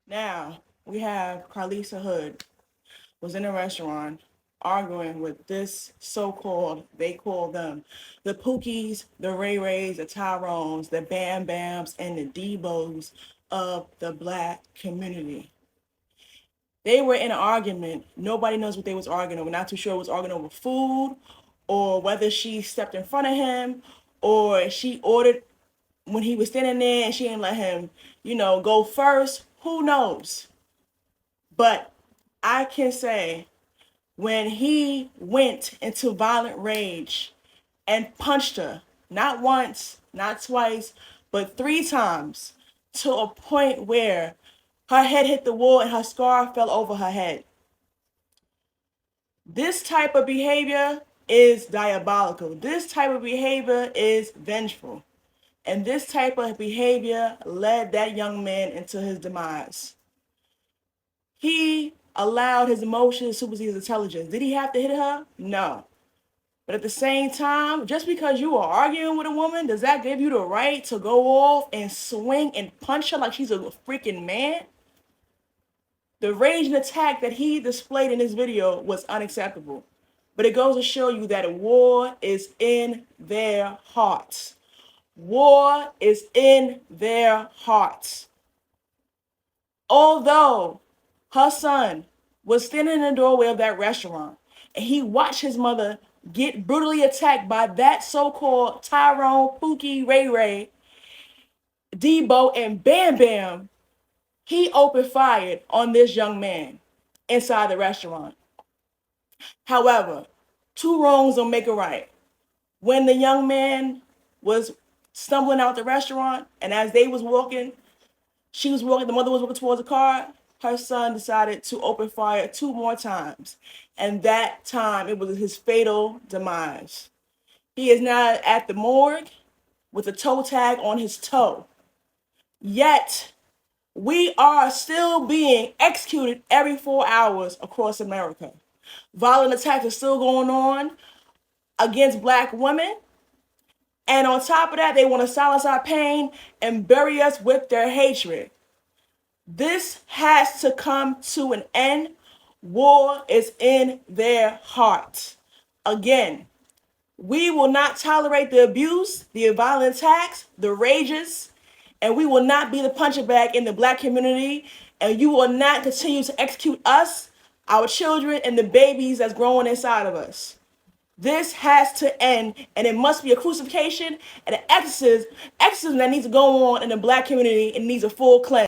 Now, we have Carlisa Hood was in a restaurant arguing with this so-called, they call them, the Pookies, the Ray Rays, the Tyrones, the Bam Bams, and the Deebos of the Black community. They were in an argument. Nobody knows what they was arguing over. Not too sure it was arguing over food or whether she stepped in front of him or she ordered when he was standing there and she didn't let him, go first. Who knows? But I can say when he went into violent rage and punched her, not once, not twice, but 3 times, to a point where her head hit the wall and her scar fell over her head. This type of behavior is diabolical. This type of behavior is vengeful. And this type of behavior led that young man into his demise. He allowed his emotions to supersede his intelligence. Did he have to hit her? No. But at the same time, just because you are arguing with a woman, does that give you the right to go off and swing and punch her like she's a freaking man? The rage and attack that he displayed in this video was unacceptable. But it goes to show you that war is in their hearts. War is in their hearts. Although her son was standing in the doorway of that restaurant and he watched his mother get brutally attacked by that so-called Tyrone, Pookie, Ray Ray, Deebo, and Bam Bam, he opened fire on this young man inside the restaurant. However, 2 wrongs don't make a right. When the young man was stumbling out the restaurant, and as they was walking, the mother was walking towards the car, her son decided to open fire 2 more times. And that time, it was his fatal demise. He is now at the morgue with a toe tag on his toe. Yet, we are still being executed every 4 hours across America. Violent attacks are still going on against Black women. And on top of that, they want to silence our pain and bury us with their hatred. This has to come to an end. War is in their hearts. Again, we will not tolerate the abuse, the violent attacks, the rages, and we will not be the punching bag in the Black community. And you will not continue to execute us, our children, and the babies that's growing inside of us. This has to end, and it must be a crucifixion and an exorcism that needs to go on in the Black community and needs a full cleanse.